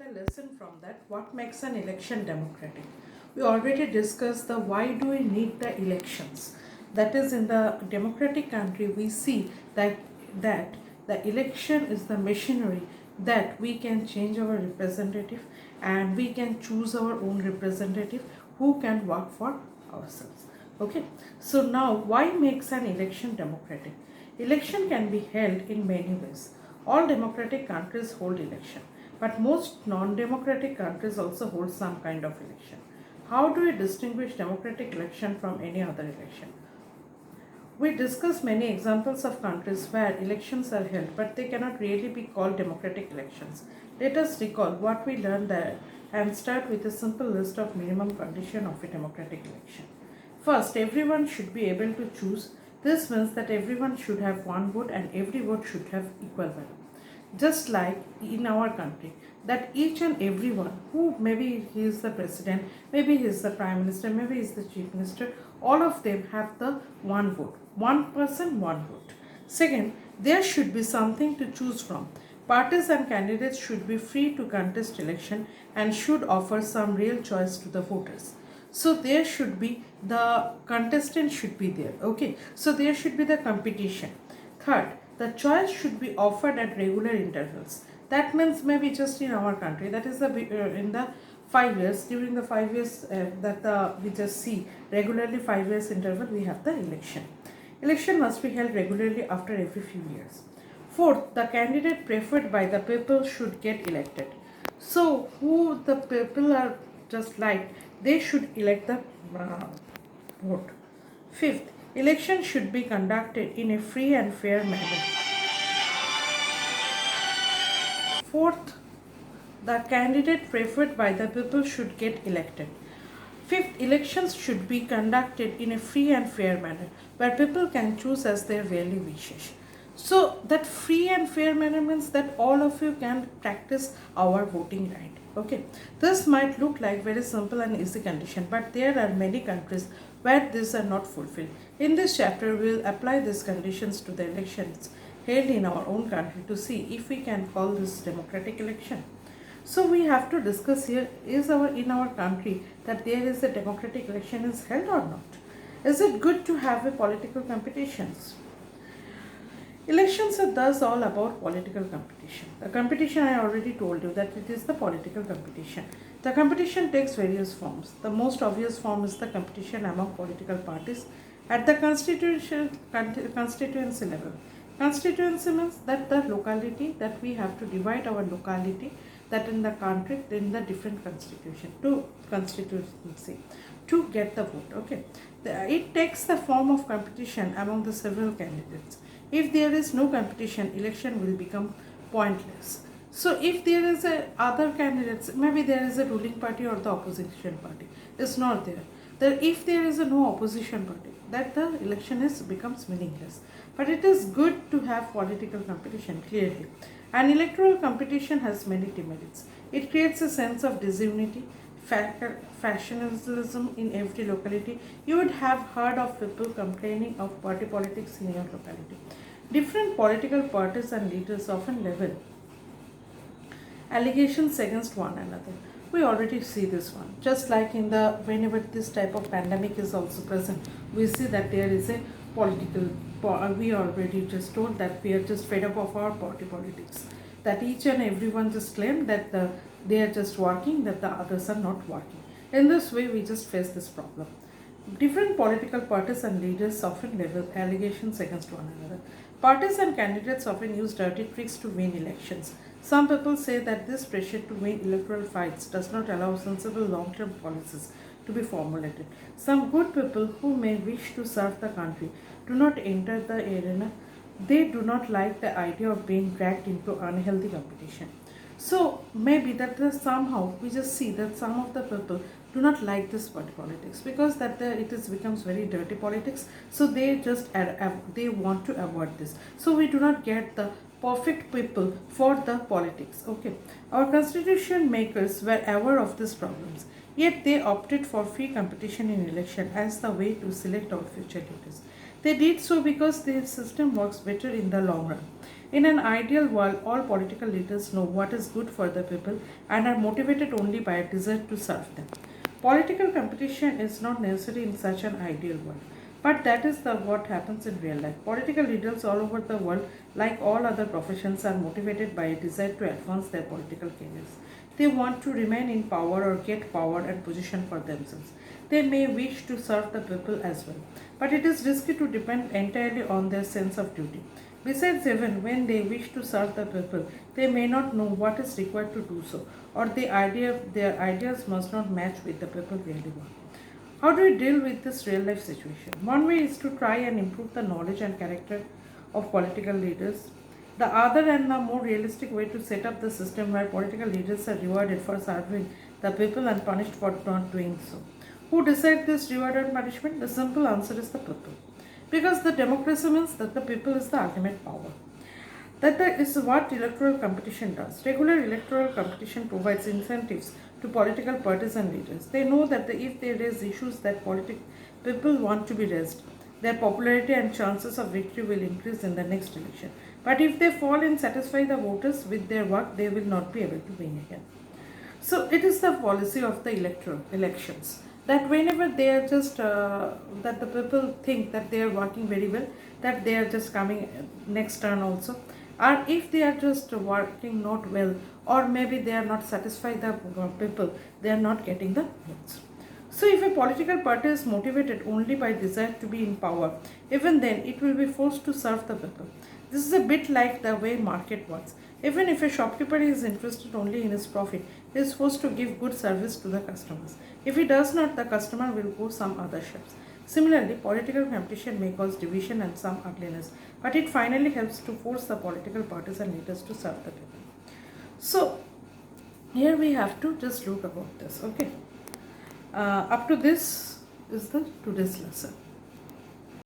the lesson from that, what makes an election democratic. We already discussed the why do we need the elections. That is, in the democratic country, we see that the election is the machinery that we can change our representative and we can choose our own representative who can work for ourselves. Okay, so now why makes an election democratic? Election can be held in many ways. All democratic countries hold election, but most non-democratic countries also hold some kind of election. How do we distinguish democratic election from any other election? We discussed many examples of countries where elections are held, but they cannot really be called democratic elections. Let us recall what we learned there and start with a simple list of minimum conditions of a democratic election. First, everyone should be able to choose. This means that everyone should have one vote and every vote should have equal value. Just like in our country, that each and everyone, who maybe he is the president, maybe he is the prime minister, maybe he is the chief minister, all of them have the one vote. One person, one vote. Second, there should be something to choose from. Parties and candidates should be free to contest election and should offer some real choice to the voters. So there should be the contestant should be there. Okay, so there should be the competition. Third, the choice should be offered at regular intervals. That means maybe just in our country, that is the in the 5 years, during the 5 years we just see regularly 5 years interval, we have the election. Election must be held regularly after every few years. Fourth, the candidate preferred by the people should get elected. So who the people are just like, they should elect the vote. Fifth, election should be conducted in a free and fair manner. Fourth, the candidate preferred by the people should get elected. Fifth, elections should be conducted in a free and fair manner where people can choose as they really wishes. So that free and fair manner means that all of you can practice our voting right. Okay, this might look like very simple and easy condition, but there are many countries where these are not fulfilled. In this chapter, we will apply these conditions to the elections held in our own country to see if we can call this democratic election. So we have to discuss here, is in our country that there is a democratic election is held or not? Is it good to have a political competitions? Elections are thus all about political competition. The competition, I already told you that it is the political competition. The competition takes various forms. The most obvious form is the competition among political parties at the constituency level. Constituency means that the locality, that we have to divide our locality, that in the country, in the different constituency to get the vote. Okay, it takes the form of competition among the several candidates. If there is no competition, election will become pointless. So if there is other candidates, maybe there is a ruling party or the opposition party, is not there. If there is no opposition party, that the election becomes meaningless. But it is good to have political competition, clearly. And electoral competition has many demerits. It creates a sense of disunity, factionalism in every locality. You would have heard of people complaining of party politics in your locality. Different political parties and leaders often level allegations against one another. We already see this one. Just like in the whenever this type of pandemic is also present, we see that there is a political. We already just told that we are just fed up of our party politics. That each and everyone just claim that they are just working, that the others are not working. In this way, we just face this problem. Different political parties and leaders often level allegations against one another. Parties and candidates often use dirty tricks to win elections. Some people say that this pressure to win electoral fights does not allow sensible long-term policies to be formulated. Some good people who may wish to serve the country do not enter the arena. They do not like the idea of being dragged into unhealthy competition. So maybe that somehow we just see that some of the people do not like this politics because it becomes very dirty politics. So they just they want to avoid this. So we do not get the perfect people for the politics. Okay, our constitution makers were aware of these problems, yet they opted for free competition in election as the way to select our future leaders. They did so because the system works better in the long run. In an ideal world, all political leaders know what is good for the people and are motivated only by a desire to serve them. Political competition is not necessary in such an ideal world, but that is what happens in real life. Political leaders all over the world, like all other professions, are motivated by a desire to advance their political careers. They want to remain in power or get power and position for themselves. They may wish to serve the people as well, but it is risky to depend entirely on their sense of duty. Besides, even when they wish to serve the people, they may not know what is required to do so, or their ideas must not match with the people really want. How do we deal with this real life situation? One way is to try and improve the knowledge and character of political leaders. The other and the more realistic way to set up the system where political leaders are rewarded for serving the people and punished for not doing so. Who decides this reward and punishment? The simple answer is the people. Because the democracy means that the people is the ultimate power. That is what electoral competition does. Regular electoral competition provides incentives to political parties and leaders. They know that if they raise issues that people want to be raised, their popularity and chances of victory will increase in the next election. But if they fail in satisfying the voters with their work, they will not be able to win again. So it is the policy of the electoral elections that whenever they are just that the people think that they are working very well, that they are just coming next turn also, or if they are just working not well, or maybe they are not satisfied the people, they are not getting the votes. So if a political party is motivated only by desire to be in power, even then it will be forced to serve the people. This is a bit like the way market works. Even if a shopkeeper is interested only in his profit, he is forced to give good service to the customers. If he does not, the customer will go some other shops. Similarly, political competition may cause division and some ugliness, but it finally helps to force the political parties and leaders to serve the people. So, here we have to just look about this, okay? Up to this is the today's lesson.